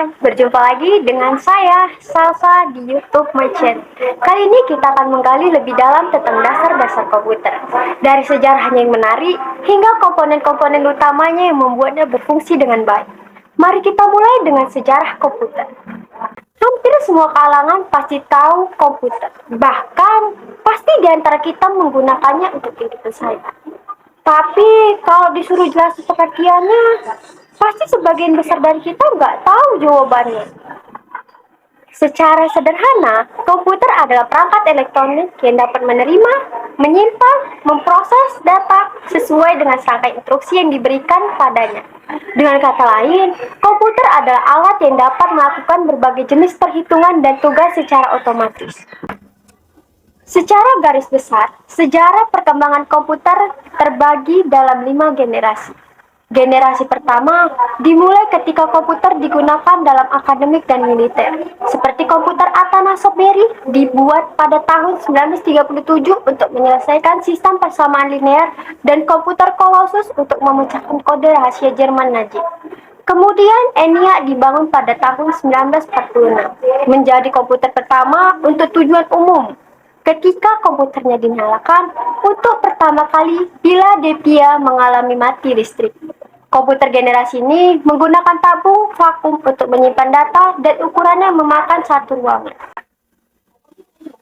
teman-teman, berjumpa lagi dengan saya, Salsa di YouTube My Channel. Kali ini kita akan menggali lebih dalam tentang dasar-dasar komputer. Dari sejarahnya yang menarik, hingga komponen-komponen utamanya yang membuatnya berfungsi dengan baik. Mari kita mulai dengan sejarah komputer. Hampir semua kalangan pasti tahu komputer. Bahkan, pasti di antara kita menggunakannya untuk kehidupan sehari-hari. Tapi kalau disuruh jelas pengertiannya, pasti sebagian besar dari kita nggak tahu jawabannya. Secara sederhana, komputer adalah perangkat elektronik yang dapat menerima, menyimpan, memproses data sesuai dengan serangkaian instruksi yang diberikan padanya. Dengan kata lain, komputer adalah alat yang dapat melakukan berbagai jenis perhitungan dan tugas secara otomatis. Secara garis besar, sejarah perkembangan komputer terbagi dalam 5 generasi. Generasi pertama dimulai ketika komputer digunakan dalam akademik dan militer, seperti komputer Atanasoft-Berry dibuat pada tahun 1937 untuk menyelesaikan sistem persamaan linear dan komputer Colossus untuk memecahkan kode rahasia Jerman Nazi. Kemudian ENIAC dibangun pada tahun 1946, menjadi komputer pertama untuk tujuan umum. Ketika komputernya dinyalakan untuk pertama kali bila Debian mengalami mati listrik. Komputer generasi ini menggunakan tabung vakum untuk menyimpan data dan ukurannya memakan satu ruangan.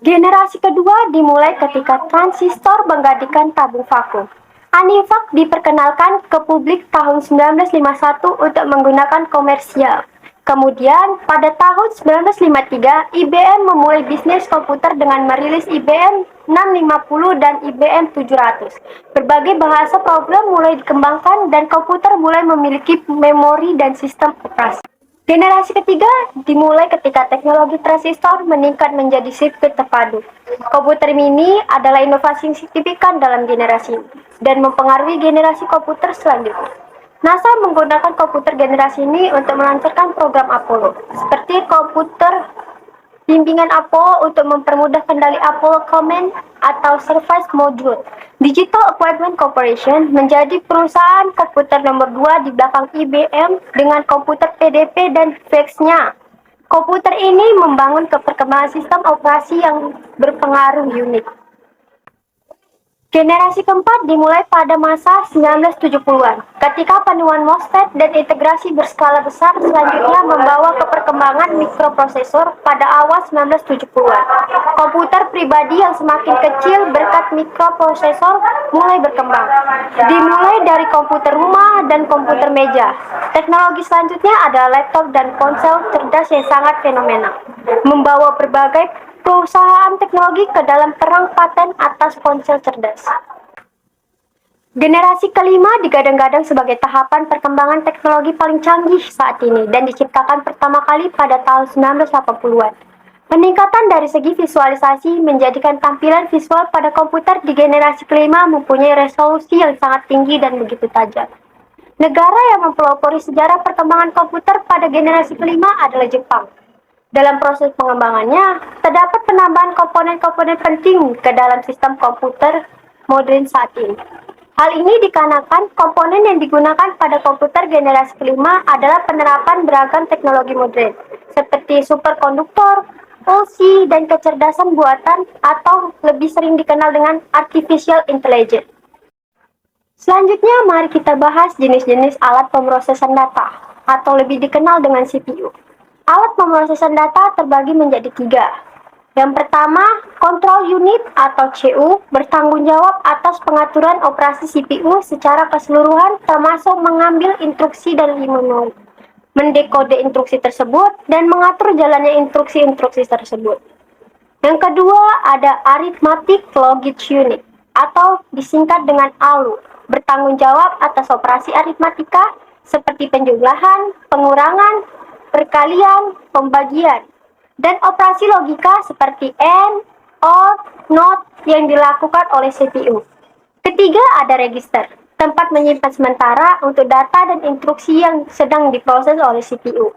Generasi kedua dimulai ketika transistor menggantikan tabung vakum. ANIVAC diperkenalkan ke publik tahun 1951 untuk menggunakan komersial. Kemudian, pada tahun 1953, IBM memulai bisnis komputer dengan merilis IBM 650 dan IBM 700. Berbagai bahasa program mulai dikembangkan dan komputer mulai memiliki memori dan sistem operasi. Generasi ketiga dimulai ketika teknologi transistor meningkat menjadi sirkuit terpadu. Komputer mini adalah inovasi yang signifikan dalam generasi ini dan mempengaruhi generasi komputer selanjutnya. NASA menggunakan komputer generasi ini untuk melancarkan program Apollo, seperti komputer bimbingan Apollo untuk mempermudah kendali Apollo Command atau Service Module. Digital Equipment Corporation menjadi perusahaan komputer nomor 2 di belakang IBM dengan komputer PDP dan VAX-nya. Komputer ini membangun perkembangan sistem operasi yang berpengaruh unik. Generasi keempat dimulai pada masa 1970-an, ketika penemuan MOSFET dan integrasi berskala besar selanjutnya membawa ke perkembangan mikroprosesor pada awal 1970-an. Komputer pribadi yang semakin kecil berkat mikroprosesor mulai berkembang. Dimulai dari komputer rumah dan komputer meja. Teknologi selanjutnya adalah laptop dan ponsel cerdas yang sangat fenomenal, membawa berbagai perusahaan teknologi ke dalam perang paten atas ponsel cerdas. Generasi kelima digadang-gadang sebagai tahapan perkembangan teknologi paling canggih saat ini dan diciptakan pertama kali pada tahun 1980-an. Peningkatan dari segi visualisasi menjadikan tampilan visual pada komputer di generasi kelima mempunyai resolusi yang sangat tinggi dan begitu tajam. Negara yang mempelopori sejarah perkembangan komputer pada generasi kelima adalah Jepang. Dalam proses pengembangannya, terdapat penambahan komponen-komponen penting ke dalam sistem komputer modern saat ini. Hal ini dikarenakan komponen yang digunakan pada komputer generasi kelima adalah penerapan beragam teknologi modern, seperti superkonduktor, PLC, dan kecerdasan buatan atau lebih sering dikenal dengan artificial intelligence. Selanjutnya, mari kita bahas jenis-jenis alat pemrosesan data, atau lebih dikenal dengan CPU. Alat pemrosesan data terbagi menjadi 3. Yang pertama, control unit atau CU bertanggung jawab atas pengaturan operasi CPU secara keseluruhan termasuk mengambil instruksi dan memori, mendekode instruksi tersebut, dan mengatur jalannya instruksi-instruksi tersebut. Yang kedua, ada Arithmetic Logic Unit atau disingkat dengan ALU, bertanggung jawab atas operasi aritmatika seperti penjumlahan, pengurangan, perkalian, pembagian, dan operasi logika seperti AND, OR, NOT yang dilakukan oleh CPU. Ketiga, ada register, tempat menyimpan sementara untuk data dan instruksi yang sedang diproses oleh CPU.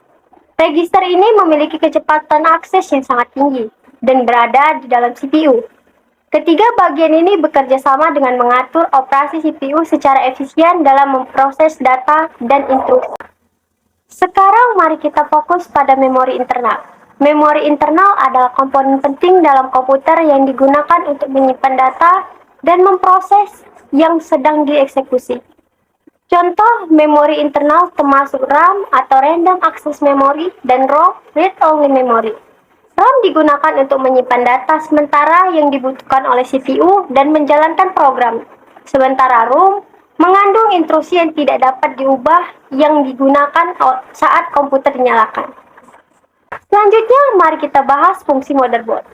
Register ini memiliki kecepatan akses yang sangat tinggi dan berada di dalam CPU. Ketiga bagian ini bekerja sama dengan mengatur operasi CPU secara efisien dalam memproses data dan instruksi. Sekarang mari kita fokus pada memori internal. Memori internal adalah komponen penting dalam komputer yang digunakan untuk menyimpan data dan memproses yang sedang dieksekusi. Contoh memori internal termasuk RAM atau Random Access Memory dan ROM Read Only Memory. RAM digunakan untuk menyimpan data sementara yang dibutuhkan oleh CPU dan menjalankan program. Sementara ROM mengandung instruksi yang tidak dapat diubah yang digunakan saat komputer dinyalakan. Selanjutnya, mari kita bahas fungsi motherboard.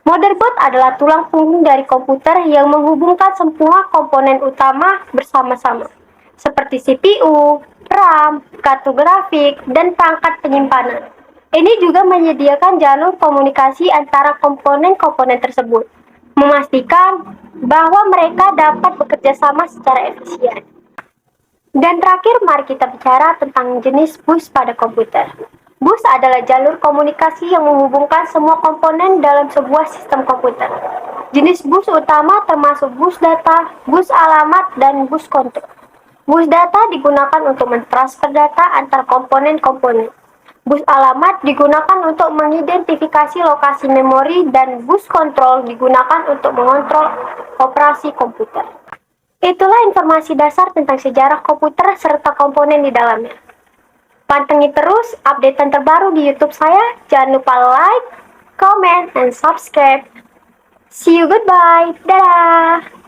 Motherboard adalah tulang punggung dari komputer yang menghubungkan semua komponen utama bersama-sama, seperti CPU, RAM, kartu grafik, dan perangkat penyimpanan. Ini juga menyediakan jalur komunikasi antara komponen-komponen tersebut, memastikan bahwa mereka dapat bekerja sama secara efisien. Dan terakhir, mari kita bicara tentang jenis bus pada komputer. Bus adalah jalur komunikasi yang menghubungkan semua komponen dalam sebuah sistem komputer. Jenis bus utama termasuk bus data, bus alamat, dan bus kontrol. Bus data digunakan untuk mentransfer data antar komponen-komponen. Bus alamat digunakan untuk mengidentifikasi lokasi memori dan bus kontrol digunakan untuk mengontrol operasi komputer. Itulah informasi dasar tentang sejarah komputer serta komponen di dalamnya. Pantengin terus updatean terbaru di YouTube saya. Jangan lupa like, comment, and subscribe. See you, goodbye. Dadah.